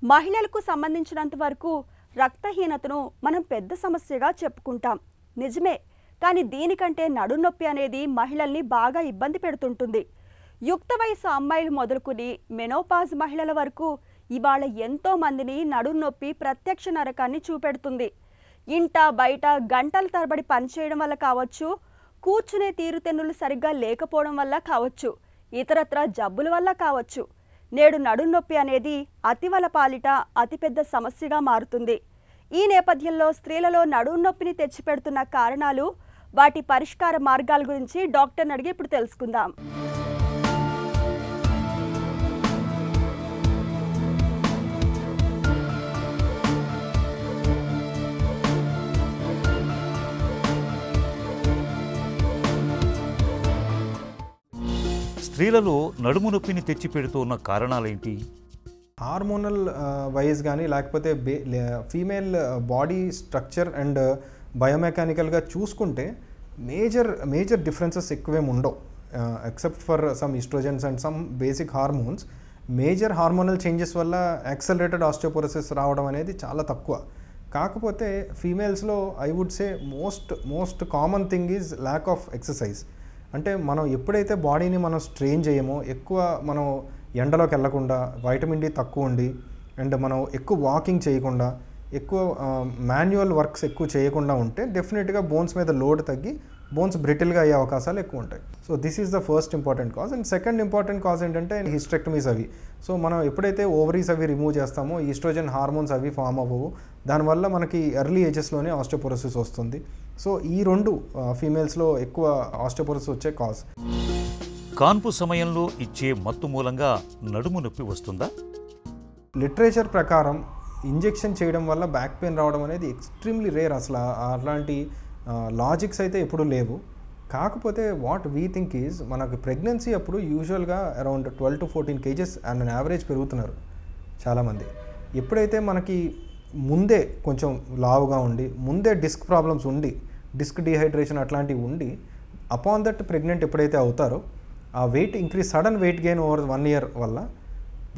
మహిళలకు సంబంధించినంత వరకు రక్తహీనతను మనం పెద్ద సమస్యగా చెప్పుకుంటాం. నిజమే. కానీ దీనికంటే నడునొప్పి అనేది మహిళల్ని బాగా ఇబ్బంది పెడుతుంటుంది. యుక్త వయసు అమ్మాయిలు మొదలుకుని మెనోపాజ్ మహిళల వరకు ఇవాళ ఎంతో మందిని నడునొప్పి ప్రత్యక్ష నరకాన్ని చూపెడుతుంది. ఇంట బయట గంటల తరబడి పనిచేయడం వల్ల కావచ్చు, కూర్చునే తీరుతెన్నులు సరిగ్గా లేకపోవడం వల్ల కావచ్చు, ఇతరత్ర జబ్బుల వల్ల కావచ్చు, నేడు నడునొప్పి అనేది అతివల పాలిట అతిపెద్ద సమస్యగా మారుతుంది. ఈ నేపథ్యంలో స్త్రీలలో నడునొప్పిని తెచ్చిపెడుతున్న కారణాలు, వాటి పరిష్కార మార్గాల గురించి డాక్టర్ని అడిగి ఇప్పుడు తెలుసుకుందాం. స్త్రీలలో నడుము నొప్పిని తెచ్చిపెడుతున్న కారణాలేంటి? హార్మోనల్ వైజ్ కానీ లేకపోతే ఫీమేల్ బాడీ స్ట్రక్చర్ అండ్ బయోమెకానికల్గా చూసుకుంటే మేజర్ డిఫరెన్సెస్ ఎక్కువేం ఉండవు. Except for some estrogens and some basic hormones, major hormonal changes వల్ల యాక్సలరేటెడ్ ఆస్టియోపోరోసిస్ రావడం అనేది చాలా తక్కువ. కాకపోతే ఫీమేల్స్లో I would say most common thing is lack of exercise. అంటే మనం ఎప్పుడైతే బాడీని మనం స్ట్రెయిన్ చేయమో, ఎక్కువ మనం ఎండలోకి వెళ్లకుండా, వైటమిన్ డి తక్కువ ఉండి, అండ్ మనం ఎక్కువ వాకింగ్ చేయకుండా, ఎక్కువ మాన్యువల్ వర్క్స్ ఎక్కువ చేయకుండా ఉంటే డెఫినెట్గా బోన్స్ మీద లోడ్ తగ్గి బోన్స్ బ్రిటిల్గా అయ్యే అవకాశాలు ఎక్కువ ఉంటాయి. So this is the first important cause. And second important cause ఏంటంటే హిస్టెక్టమీస్ అవి. సో మనం ఎప్పుడైతే ఓవరీస్ అవి రిమూవ్ చేస్తామో ఈస్ట్రోజన్ హార్మోన్స్ అవి ఫామ్ అవ్వవు. దానివల్ల మనకి ఎర్లీ ఏజెస్లోనే ఆస్టియోపోరోసిస్ వస్తుంది. సో ఈ రెండు ఫీమేల్స్లో ఎక్కువ ఆస్టియోపోరోసిస్ వచ్చే కాజ్. కాన్పు సమయంలో ఇచ్చే మత్తు మూలంగా నడుము నొప్పి వస్తుందా? లిటరేచర్ ప్రకారం ఇంజెక్షన్ చేయడం వల్ల బ్యాక్ పెయిన్ రావడం అనేది ఎక్స్ట్రీమ్లీ రేర్. అసలు అలాంటి లాజిక్స్ అయితే ఎప్పుడూ లేవు. కాకపోతే వాట్ వీ థింక్ ఈజ్, మనకు ప్రెగ్నెన్సీ అప్పుడు యూజువల్గా around 12 to 14 kgs and average పెరుగుతున్నారు చాలామంది. ఎప్పుడైతే మనకి ముందే కొంచెం లావుగా ఉండి, ముందే డిస్క్ ప్రాబ్లమ్స్ ఉండి, డిస్క్ డిహైడ్రేషన్ అట్లాంటివి ఉండి, అపాన్ దట్ ప్రెగ్నెంట్ ఎప్పుడైతే అవుతారో ఆ weight increase, sudden weight gain over 1 year వల్ల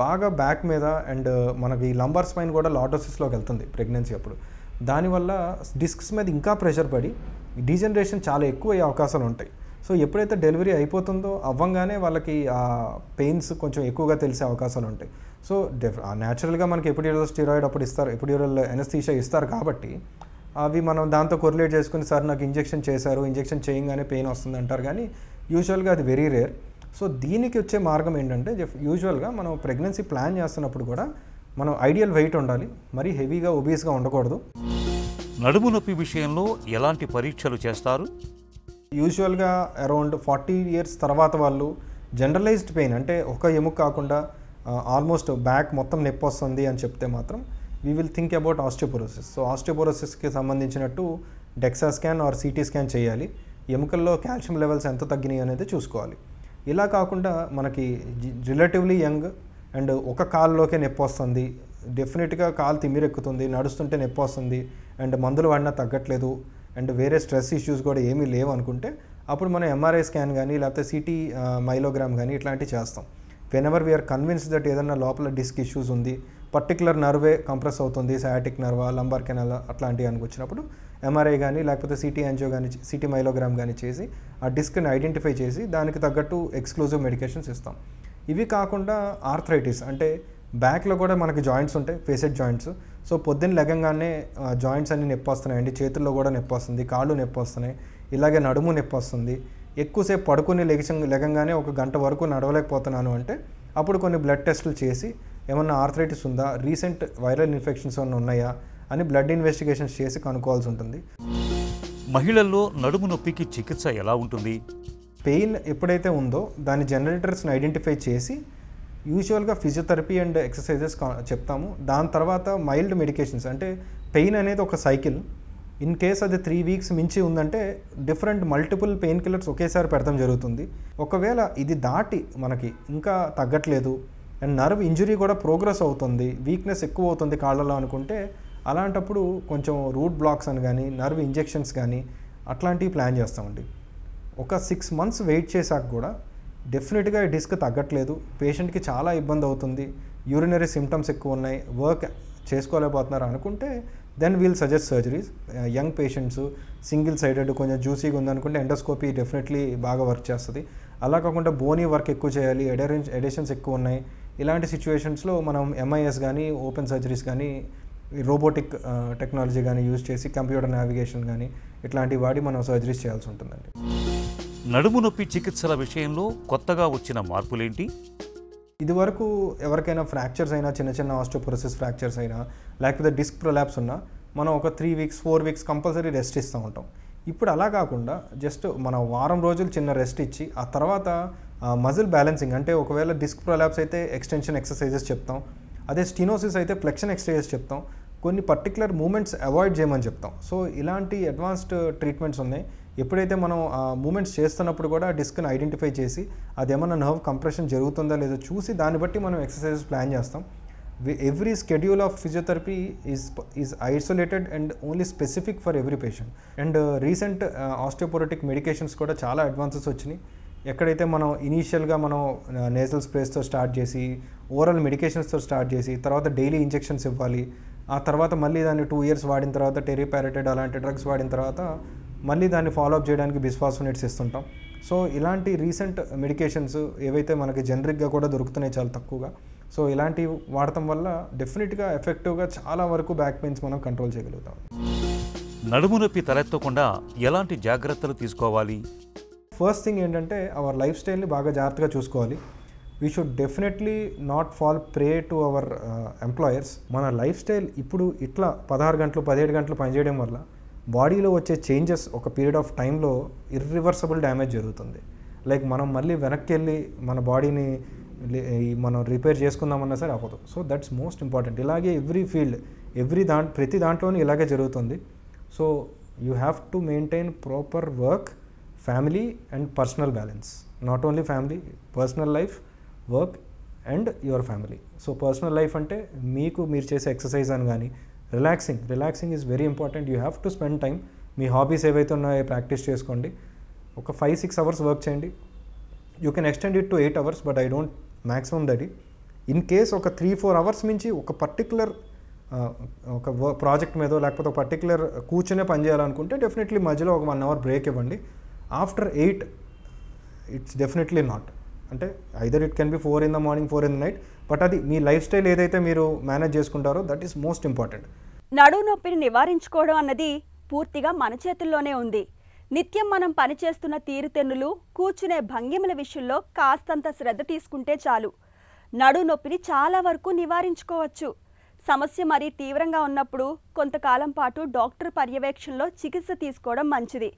బాగా బ్యాక్ మీద అండ్ మనకి లంబర్ స్పైన్ కూడా లాటోసిస్లోకి వెళ్తుంది ప్రెగ్నెన్సీ అప్పుడు. దానివల్ల డిస్క్స్ మీద ఇంకా ప్రెషర్ పడి డీజనరేషన్ చాలా ఎక్కువ అయ్యే అవకాశాలు ఉంటాయి. సో ఎప్పుడైతే డెలివరీ అయిపోతుందో అవ్వంగానే వాళ్ళకి ఆ పెయిన్స్ కొంచెం ఎక్కువగా తెలిసే అవకాశాలు ఉంటాయి. సో న్యాచురల్గా మనకి ఎపిడ్యూరల్ స్టెరాయిడ్ అప్పుడు ఇస్తారు, ఎపిడ్యూరల్ ఎనస్థీషియా ఇస్తారు కాబట్టి అవి మనం దాంతో కొరిలేట్ చేసుకుని, సార్ నాకు ఇంజెక్షన్ చేశారు, ఇంజెక్షన్ చేయగానే పెయిన్ వస్తుంది అంటారు, కానీ యూజువల్గా అది వెరీ రేర్. సో దీనికి వచ్చే మార్గం ఏంటంటే, యూజువల్గా మనం ప్రెగ్నెన్సీ ప్లాన్ చేస్తున్నప్పుడు కూడా మనం ఐడియల్ వెయిట్ ఉండాలి, మరీ హెవీగా ఒబీస్గా ఉండకూడదు. నడుము నొప్పి విషయంలో ఎలాంటి పరీక్షలు చేస్తారు? యూజువల్గా అరౌండ్ 40 years తర్వాత వాళ్ళు జనరలైజ్డ్ పెయిన్, అంటే ఒక ఎముక కాకుండా ఆల్మోస్ట్ బ్యాక్ మొత్తం నొప్పి వస్తుంది అని చెప్తే మాత్రం we will think about osteoporosis. So ఆస్టియోపోరోసిస్కి సంబంధించినట్టు DEXA scan or CT scan చేయాలి. ఎముకల్లో కాల్షియం లెవెల్స్ ఎంత తగ్గినాయి అనేది చూసుకోవాలి. ఇలా కాకుండా మనకి రిలేటివ్లీ యంగ్ అండ్ ఒక కాలులోకే నొప్పి వస్తుంది, డెఫినెట్గా కాలు తిమ్మిరెక్కుతుంది, నడుస్తుంటే నొప్పి వస్తుంది, అండ్ మందులు వాడినా తగ్గట్లేదు, అండ్ వేరే స్ట్రెస్ ఇష్యూస్ కూడా ఏమీ లేవు అనుకుంటే అప్పుడు మనం ఎంఆర్ఐ స్కాన్ కానీ లేకపోతే సిటీ మైలోగ్రామ్ కానీ ఇట్లాంటివి చేస్తాం. Whenever we are convinced that ఏదన్నా లోపల డిస్క్ ఇష్యూస్ ఉంది, పర్టికులర్ నర్వే కంప్రెస్ అవుతుంది, సయాటిక్ నర్వా, లంబార్ కెనాల్ అట్లాంటివి అని వచ్చినప్పుడు ఎంఆర్ఐ కానీ లేకపోతే సిటీ యాంజియో కానీ సిటీ మైలోగ్రామ్ కానీ చేసి ఆ డిస్క్ని ఐడెంటిఫై చేసి దానికి తగ్గట్టు ఎక్స్క్లూజివ్ మెడికేషన్స్ ఇస్తాం. ఇవి కాకుండా ఆర్థరైటిస్, అంటే బ్యాక్లో కూడా మనకి జాయింట్స్ ఉంటాయి, ఫేసెడ్ జాయింట్స్. సో పొద్దున్న లెగంగానే జాయింట్స్ అన్ని నొప్పి వస్తున్నాయండి, చేతుల్లో కూడా నొప్పి వస్తుంది, కాళ్ళు నొప్పి వస్తున్నాయి, ఇలాగే నడుము నొప్పి వస్తుంది, ఎక్కువసేపు పడుకుని లెగంగానే 1 గంట వరకు నడవలేకపోతున్నాను అంటే అప్పుడు కొన్ని బ్లడ్ టెస్టులు చేసి ఏమన్నా ఆర్థరైటిస్ ఉందా, రీసెంట్ వైరల్ ఇన్ఫెక్షన్స్ ఏమన్నా ఉన్నాయా అని బ్లడ్ ఇన్వెస్టిగేషన్స్ చేసి కనుక్కోవాల్సి ఉంటుంది. మహిళల్లో నడుము నొప్పికి చికిత్స ఎలా ఉంటుంది? పెయిన్ ఎప్పుడైతే ఉందో దాని జనరేటర్స్ని ఐడెంటిఫై చేసి యూజువల్గా ఫిజియోథెరపీ అండ్ ఎక్సర్సైజెస్ చెప్తాము. దాని తర్వాత మైల్డ్ మెడికేషన్స్, అంటే పెయిన్ అనేది ఒక సైకిల్. ఇన్ కేస్ అది 3 weeks మించి ఉందంటే డిఫరెంట్ మల్టిపుల్ పెయిన్ కిల్లర్స్ ఒకేసారి పెడతాం జరుగుతుంది. ఒకవేళ ఇది దాటి మనకి ఇంకా తగ్గట్లేదు అండ్ నర్వ్ ఇంజురీ కూడా ప్రోగ్రెస్ అవుతుంది, వీక్నెస్ ఎక్కువ అవుతుంది కాళ్ళలో అనుకుంటే అలాంటప్పుడు కొంచెం రూట్ బ్లాక్స్ అని కానీ నర్వ్ ఇంజెక్షన్స్ కానీ అట్లాంటివి ప్లాన్ చేస్తామండి. ఒక 6 months వెయిట్ చేశాక కూడా డెఫినెట్గా డిస్క్ తగ్గట్లేదు, పేషెంట్కి చాలా ఇబ్బంది అవుతుంది, యూరినరీ సిమ్టమ్స్ ఎక్కువ ఉన్నాయి, వర్క్ చేసుకోలేకపోతున్నారు అనుకుంటే then we'll suggest surgeries. Young patients single sided కొంచెం జ్యూసీగా ఉందనుకుంటే ఎండోస్కోపీ డెఫినెట్లీ బాగా వర్క్ చేస్తుంది. అలా కాకుండా బోనీ వర్క్ ఎక్కువ చేయాలి, ఎడేషన్స్ ఎక్కువ ఉన్నాయి, ఇలాంటి సిచ్యువేషన్స్లో మనం ఎంఐఎస్ కానీ ఓపెన్ సర్జరీస్ కానీ రోబోటిక్ టెక్నాలజీ కానీ యూజ్ చేసి కంప్యూటర్ నావిగేషన్ కానీ ఇట్లాంటివి వాడి మనం సర్జరీస్ చేయాల్సి ఉంటుందండి. నడుము నొప్పి చికిత్సల విషయంలో కొత్తగా వచ్చిన మార్పులేంటి? ఇదివరకు ఎవరికైనా ఫ్రాక్చర్స్ అయినా, చిన్న చిన్న ఆస్టియోపోరోసిస్ ఫ్రాక్చర్స్ అయినా, లేకపోతే డిస్క్ ప్రొలాప్స్ ఉన్నా మనం ఒక 3 వీక్స్ 4 వీక్స్ కంపల్సరీ రెస్ట్ ఇస్తూ ఉంటాం. ఇప్పుడు అలా కాకుండా జస్ట్ మనం వారం రోజులు చిన్న రెస్ట్ ఇచ్చి ఆ తర్వాత మజిల్ బ్యాలెన్సింగ్, అంటే ఒకవేళ డిస్క్ ప్రొలాప్స్ అయితే ఎక్స్టెన్షన్ ఎక్సర్సైజెస్ చెప్తాం, అదే స్టీనోసిస్ అయితే ఫ్లెక్షన్ ఎక్సర్సైజెస్ చెప్తాం, కొన్ని పర్టికులర్ మూమెంట్స్ అవాయిడ్ చేయమని చెప్తాం. సో ఇలాంటి అడ్వాన్స్డ్ ట్రీట్మెంట్స్ ఉన్నాయి. ఎప్పుడైతే మనం ఆ మూమెంట్స్ చేస్తున్నప్పుడు కూడా డిస్క్ని ఐడెంటిఫై చేసి అదేమన్నా నర్వ్ కంప్రెషన్ జరుగుతుందా లేదో చూసి దాన్ని బట్టి మనం ఎక్సర్సైజెస్ ప్లాన్ చేస్తాం. Every schedule of physiotherapy is isolated and only specific for every patient. And recent osteoporotic medications కూడా చాలా అడ్వాన్సెస్ వచ్చినాయి. ఎక్కడైతే మనం ఇనీషియల్గా మనం నేజల్ స్ప్రేస్తో స్టార్ట్ చేసి, ఓరల్ మెడికేషన్స్తో స్టార్ట్ చేసి, తర్వాత డైలీ ఇంజెక్షన్స్ ఇవ్వాలి, ఆ తర్వాత మళ్ళీ దాన్ని 2 years వాడిన తర్వాత టెరిపారటైడ్ అలాంటి డ్రగ్స్ వాడిన తర్వాత మళ్ళీ దాన్ని ఫాలోఅప్ చేయడానికి బిస్ఫాస్ఫోనేట్స్ ఇస్తుంటాం. సో ఇలాంటి రీసెంట్ మెడికేషన్స్ ఏవైతే మనకి జనరిక్గా కూడా దొరుకుతున్నాయి చాలా తక్కువగా, సో ఇలాంటివి వాడటం వల్ల డెఫినెట్గా ఎఫెక్టివ్గా చాలా వరకు బ్యాక్ పెయిన్స్ మనం కంట్రోల్ చేయగలుగుతాం. నడుము నొప్పి తలెత్తకుండా ఎలాంటి జాగ్రత్తలు తీసుకోవాలి? ఫస్ట్ థింగ్ ఏంటంటే అవర్ లైఫ్ స్టైల్ని బాగా జాగ్రత్తగా చూసుకోవాలి. We should definitely not fall prey to our employers. మన లైఫ్ స్టైల్ ఇప్పుడు ఇట్లా 16 గంటలు 17 గంటలు పనిచేయడం వల్ల బాడీలో వచ్చే చేంజెస్ ఒక పీరియడ్ ఆఫ్ టైంలో ఇర్రివర్సబుల్ డ్యామేజ్ జరుగుతుంది. లైక్ మనం మళ్ళీ వెనక్కి వెళ్ళి మన బాడీని మనం రిపేర్ చేసుకుందామన్నా సరే అవ్వదు. So that's most important. ఇలాగే ఎవ్రీ ఫీల్డ్ ప్రతి దాంట్లోనూ ఇలాగే జరుగుతుంది. So you have to maintain proper work, family and personal balance. Not only family, personal life, work and your family. So personal life అంటే మీరు చేసే ఎక్సర్సైజ్ అని కానీ relaxing is very important. You have to spend time. Me hobbies ఏవైతే ఉన్నాయో practice చేసుకోండి. ఒక 5-6 hours work చేయండి. You can extend it to 8 hours, but I don't maximum that. In case ఒక 3-4 hours మించి ఒక పర్టికులర్ ఒక ప్రాజెక్ట్ మీదో లేకపోతే ఒక పర్టికులర్ కూర్చునే పని చేయాలనుకుంటే డెఫినెట్లీ మధ్యలో ఒక 1 hour బ్రేక్ ఇవ్వండి. After 8 it's definitely not. అంటే either it can be 4 in the morning 4 in the night, but అది మీ లైఫ్ స్టైల్ ఏదైతే మీరు మేనేజ్ చేసుకుంటారో దట్ ఈస్ మోస్ట్ ఇంపార్టెంట్. నడుము నొప్పిని నివారించుకోవడం అన్నది పూర్తిగా మన చేతుల్లోనే ఉంది. నిత్యం మనం పనిచేస్తున్న తీరుతెన్నులు, కూర్చునే భంగిమల విషయంలో కాస్తంత శ్రద్ధ తీసుకుంటే చాలు. నడుము నొప్పిని చాలా వరకు నివారించుకోవచ్చు. సమస్య మరీ తీవ్రంగా ఉన్నప్పుడు కొంతకాలం పాటు డాక్టర్ పర్యవేక్షణలో చికిత్స తీసుకోవడం మంచిది.